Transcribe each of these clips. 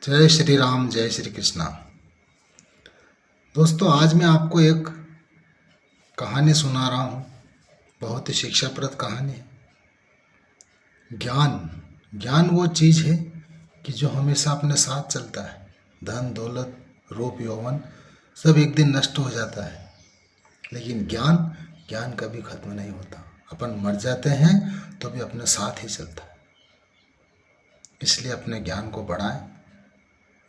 जय श्री राम, जय श्री कृष्णा। दोस्तों, आज मैं आपको एक कहानी सुना रहा हूँ। बहुत ही शिक्षाप्रद कहानी है। ज्ञान ज्ञान वो चीज़ है कि जो हमेशा अपने साथ चलता है। धन दौलत रूप यौवन सब एक दिन नष्ट हो जाता है, लेकिन ज्ञान ज्ञान कभी खत्म नहीं होता। अपन मर जाते हैं तो भी अपने साथ ही चलता है। इसलिए अपने ज्ञान को बढ़ाएं।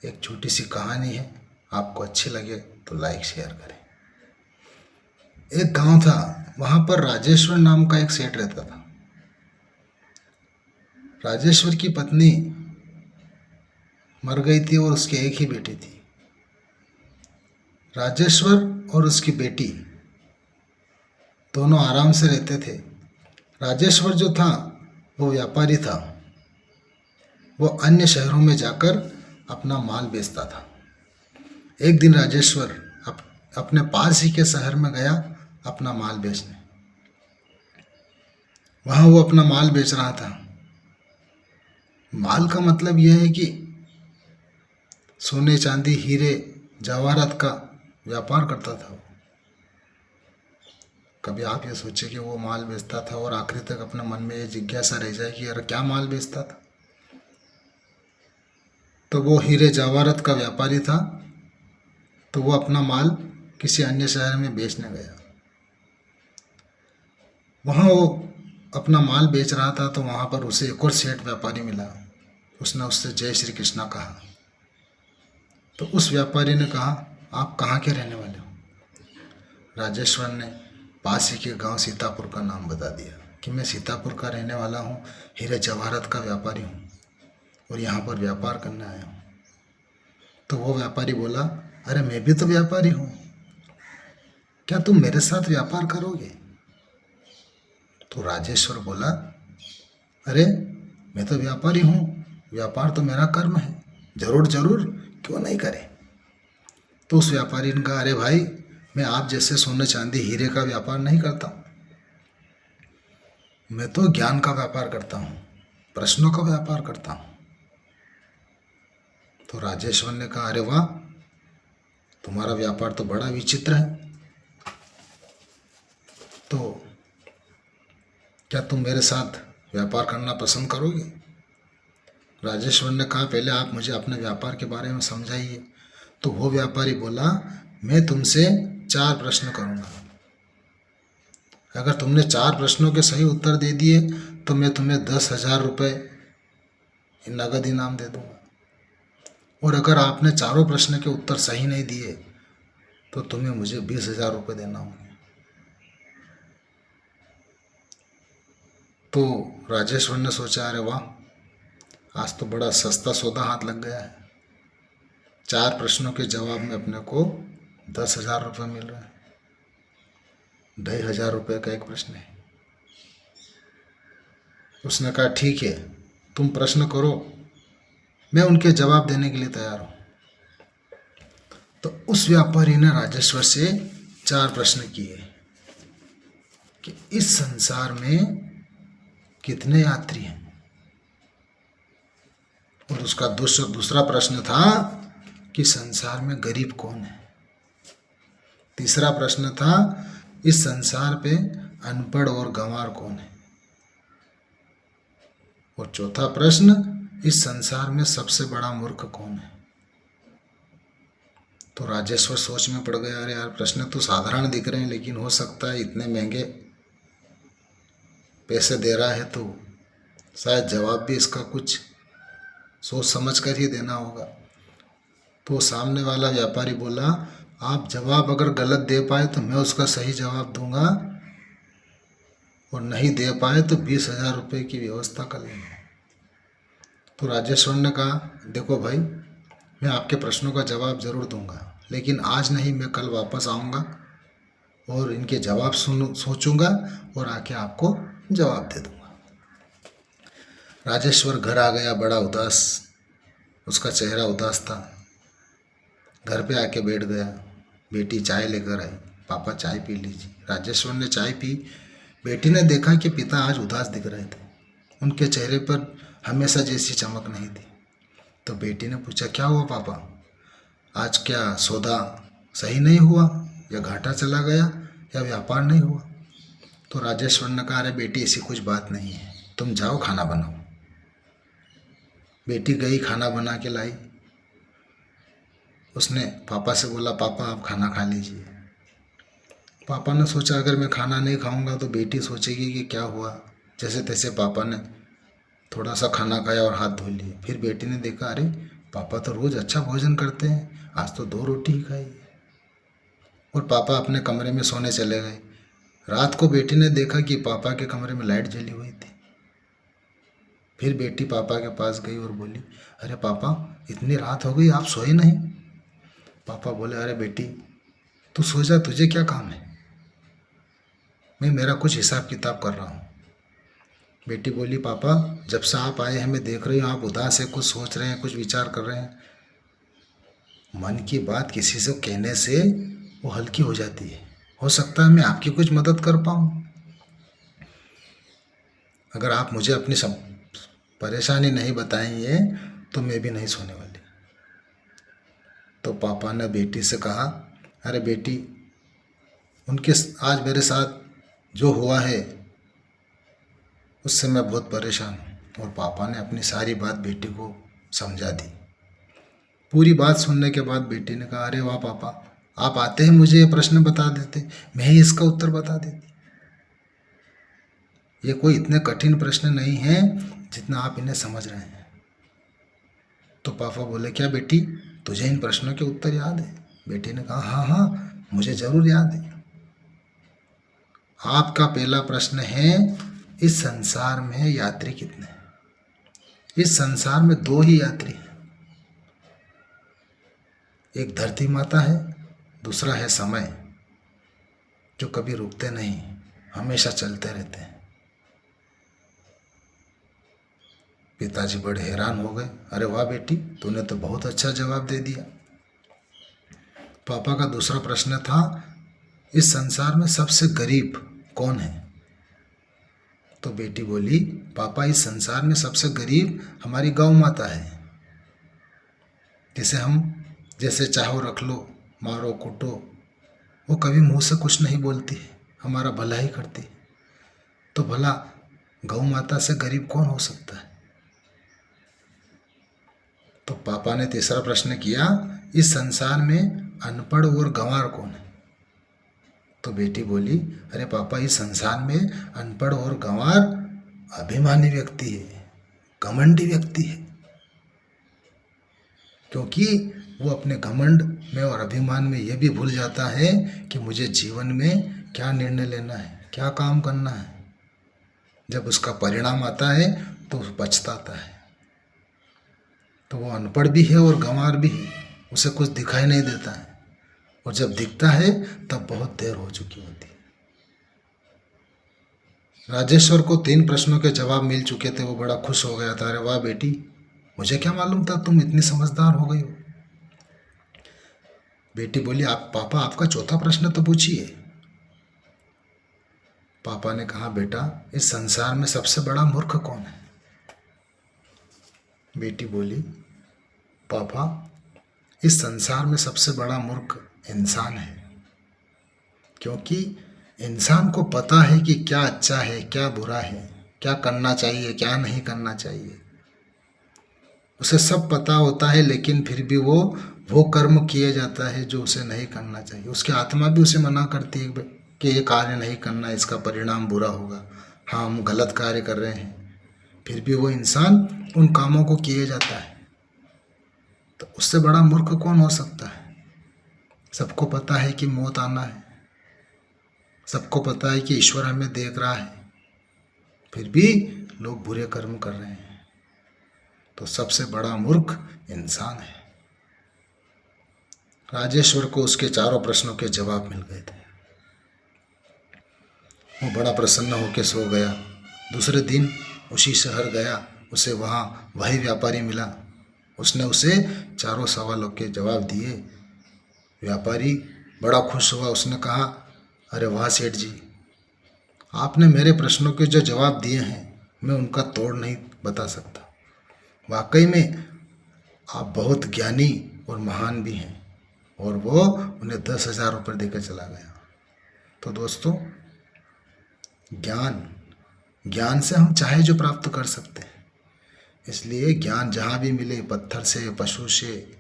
एक छोटी सी कहानी है, आपको अच्छी लगे तो लाइक शेयर करें। एक गांव था, वहां पर राजेश्वर नाम का एक सेठ रहता था। राजेश्वर की पत्नी मर गई थी और उसकी एक ही बेटी थी। राजेश्वर और उसकी बेटी दोनों आराम से रहते थे। राजेश्वर जो था वो व्यापारी था। वो अन्य शहरों में जाकर अपना माल बेचता था। एक दिन राजेश्वर अपने पास ही के शहर में गया अपना माल बेचने। वहाँ वो अपना माल बेच रहा था। माल का मतलब यह है कि सोने चांदी हीरे जवाहरात का व्यापार करता था। कभी आप ये सोचे कि वो माल बेचता था और आखिरी तक अपने मन में ये जिज्ञासा रह जाए कि यार क्या माल बेचता था। तो वो हीरे जवाहरात का व्यापारी था। तो वो अपना माल किसी अन्य शहर में बेचने गया। वहाँ वो अपना माल बेच रहा था तो वहाँ पर उसे एक और सेठ व्यापारी मिला। उसने उससे जय श्री कृष्णा कहा। तो उस व्यापारी ने कहा, आप कहाँ के रहने वाले हो? राजेश्वर ने पास ही के गांव सीतापुर का नाम बता दिया कि मैं सीतापुर का रहने वाला हूँ, हीरे जवाहरात का व्यापारी हूँ और यहाँ पर व्यापार करने आया हूँ। तो वो व्यापारी बोला, अरे मैं भी तो व्यापारी हूँ, क्या तुम मेरे साथ व्यापार करोगे? तो राजेश्वर बोला, अरे मैं तो व्यापारी हूँ, व्यापार तो मेरा कर्म है, जरूर जरूर, क्यों नहीं करे। तो उस व्यापारी ने कहा, अरे भाई, मैं आप जैसे सोने चांदी हीरे का व्यापार नहीं करता हूँ, मैं तो ज्ञान का व्यापार करता हूँ, प्रश्नों का व्यापार करता हूँ। तो राजेश्वर ने कहा, अरे वाह, तुम्हारा व्यापार तो बड़ा विचित्र है। तो क्या तुम मेरे साथ व्यापार करना पसंद करोगे? राजेश्वर ने कहा, पहले आप मुझे अपने व्यापार के बारे में समझाइए। तो वो व्यापारी बोला, मैं तुमसे 4 प्रश्न करूंगा। अगर तुमने 4 प्रश्नों के सही उत्तर दे दिए तो मैं तुम्हें 10,000 रुपये नगद इनाम दे दूंगा, और अगर आपने चारों प्रश्न के उत्तर सही नहीं दिए तो तुम्हें मुझे 20,000 रुपये देना होंगे। तो राजेश्वर ने सोचा, अरे वाह, आज तो बड़ा सस्ता सौदा हाथ लग गया है। 4 प्रश्नों के जवाब में अपने को 10,000 रुपये मिल रहे हैं। 2,500 रुपये का एक प्रश्न है। उसने कहा, ठीक है, तुम प्रश्न करो, मैं उनके जवाब देने के लिए तैयार हूँ। तो उस व्यापारी ने राजेश्वर से 4 प्रश्न किए कि इस संसार में कितने यात्री हैं, और उसका दूसरा प्रश्न था कि संसार में गरीब कौन है। तीसरा प्रश्न था, इस संसार पे अनपढ़ और गंवार कौन है। और चौथा प्रश्न, इस संसार में सबसे बड़ा मूर्ख कौन है। तो राजेश्वर सोच में पड़ गया, अरे यार, प्रश्न तो साधारण दिख रहे हैं, लेकिन हो सकता है इतने महंगे पैसे दे रहा है तो शायद जवाब भी इसका कुछ सोच समझ कर ही देना होगा। तो सामने वाला व्यापारी बोला, आप जवाब अगर गलत दे पाए तो मैं उसका सही जवाब दूंगा, और नहीं दे पाए तो 20,000 रुपये की व्यवस्था कर लेंगे। तो राजेश्वर ने कहा, देखो भाई, मैं आपके प्रश्नों का जवाब ज़रूर दूंगा, लेकिन आज नहीं, मैं कल वापस आऊँगा और इनके जवाब सोचूंगा और आके आपको जवाब दे दूंगा। राजेश्वर घर आ गया बड़ा उदास, उसका चेहरा उदास था। घर पे आके बैठ गया। बेटी चाय लेकर आई, पापा चाय पी लीजिए। राजेश्वर ने चाय पी। बेटी ने देखा कि पिता आज उदास दिख रहे थे, उनके चेहरे पर हमेशा जैसी चमक नहीं थी। तो बेटी ने पूछा, क्या हुआ पापा, आज क्या सौदा सही नहीं हुआ, या घाटा चला गया, या व्यापार नहीं हुआ? तो राजेश्वर ने कहा, अरे बेटी ऐसी कुछ बात नहीं है, तुम जाओ खाना बनाओ। बेटी गई, खाना बना के लाई। उसने पापा से बोला, पापा आप खाना खा लीजिए। पापा ने सोचा अगर मैं खाना नहीं खाऊंगा तो बेटी सोचेगी कि क्या हुआ। जैसे तैसे पापा ने थोड़ा सा खाना खाया और हाथ धो लिए। फिर बेटी ने देखा, अरे पापा तो रोज़ अच्छा भोजन करते हैं, आज तो 2 रोटी ही खाई। और पापा अपने कमरे में सोने चले गए। रात को बेटी ने देखा कि पापा के कमरे में लाइट जली हुई थी। फिर बेटी पापा के पास गई और बोली, अरे पापा इतनी रात हो गई, आप सोए नहीं? पापा बोले, अरे बेटी तू सो जा, तुझे क्या काम है, मैं मेरा कुछ हिसाब किताब कर रहा हूँ। बेटी बोली, पापा जब से आप आए हैं मैं देख रही हूँ आप उदास है, कुछ सोच रहे हैं, कुछ विचार कर रहे हैं। मन की बात किसी से कहने से वो हल्की हो जाती है। हो सकता है मैं आपकी कुछ मदद कर पाऊँ। अगर आप मुझे अपनी सब परेशानी नहीं बताएंगे तो मैं भी नहीं सोने वाली। तो पापा ने बेटी से कहा, अरे बेटी उनके आज मेरे साथ जो हुआ है उससे मैं बहुत परेशान हूँ। और पापा ने अपनी सारी बात बेटी को समझा दी। पूरी बात सुनने के बाद बेटी ने कहा, अरे वाह पापा, आप आते हैं मुझे ये प्रश्न बता देते, मैं ही इसका उत्तर बता देती। ये कोई इतने कठिन प्रश्न नहीं है जितना आप इन्हें समझ रहे हैं। तो पापा बोले, क्या बेटी तुझे इन प्रश्नों के उत्तर याद है? बेटी ने कहा, हाँ हाँ मुझे ज़रूर याद है। आपका पहला प्रश्न है, इस संसार में यात्री कितने हैं? इस संसार में 2 ही यात्री हैं, एक धरती माता है, दूसरा है समय, जो कभी रुकते नहीं, हमेशा चलते रहते हैं। पिताजी बड़े हैरान हो गए, अरे वाह बेटी तूने तो बहुत अच्छा जवाब दे दिया। पापा का दूसरा प्रश्न था, इस संसार में सबसे गरीब कौन है? तो बेटी बोली, पापा इस संसार में सबसे गरीब हमारी गौ माता है, जिसे हम जैसे चाहो रख लो, मारो कूटो, वो कभी मुंह से कुछ नहीं बोलती है, हमारा भला ही करती है। तो भला गौ माता से गरीब कौन हो सकता है? तो पापा ने तीसरा प्रश्न किया, इस संसार में अनपढ़ और गंवार कौन है? तो बेटी बोली, अरे पापा इस संसार में अनपढ़ और गंवार अभिमानी व्यक्ति है, घमंडी व्यक्ति है। क्योंकि वो अपने घमंड में और अभिमान में ये भी भूल जाता है कि मुझे जीवन में क्या निर्णय लेना है, क्या काम करना है। जब उसका परिणाम आता है तो पछताता है। तो वो अनपढ़ भी है और गंवार भी है, उसे कुछ दिखाई नहीं देता है, और जब दिखता है तब बहुत देर हो चुकी होती है। राजेश्वर को 3 प्रश्नों के जवाब मिल चुके थे। वो बड़ा खुश हो गया था, अरे वाह बेटी, मुझे क्या मालूम था तुम इतनी समझदार हो गई हो। बेटी बोली, आप पापा आपका चौथा प्रश्न तो पूछिए। पापा ने कहा, बेटा इस संसार में सबसे बड़ा मूर्ख कौन है? बेटी बोली, पापा इस संसार में सबसे बड़ा मूर्ख इंसान है, क्योंकि इंसान को पता है कि क्या अच्छा है क्या बुरा है, क्या करना चाहिए क्या नहीं करना चाहिए, उसे सब पता होता है, लेकिन फिर भी वो कर्म किए जाता है जो उसे नहीं करना चाहिए। उसकी आत्मा भी उसे मना करती है कि ये कार्य नहीं करना, इसका परिणाम बुरा होगा, हाँ हम गलत कार्य कर रहे हैं, फिर भी वो इंसान उन कामों को किए जाता है। तो उससे बड़ा मूर्ख कौन हो सकता है? सबको पता है कि मौत आना है, सबको पता है कि ईश्वर हमें देख रहा है, फिर भी लोग बुरे कर्म कर रहे हैं। तो सबसे बड़ा मूर्ख इंसान है। राजेश्वर को उसके चारों प्रश्नों के जवाब मिल गए थे। वो बड़ा प्रसन्न होकर सो गया। दूसरे दिन उसी शहर गया, उसे वहाँ वही व्यापारी मिला। उसने उसे चारों सवालों के जवाब दिए। व्यापारी बड़ा खुश हुआ। उसने कहा, अरे वाह सेठ जी, आपने मेरे प्रश्नों के जो जवाब दिए हैं मैं उनका तोड़ नहीं बता सकता। वाकई में आप बहुत ज्ञानी और महान भी हैं। और वो उन्हें 10,000 रुपये देकर चला गया। तो दोस्तों, ज्ञान से हम चाहे जो प्राप्त कर सकते हैं। इसलिए ज्ञान जहाँ भी मिले, पत्थर से, पशु से,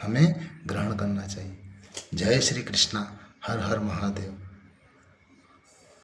हमें ग्रहण करना चाहिए। जय श्री कृष्णा। हर हर महादेव।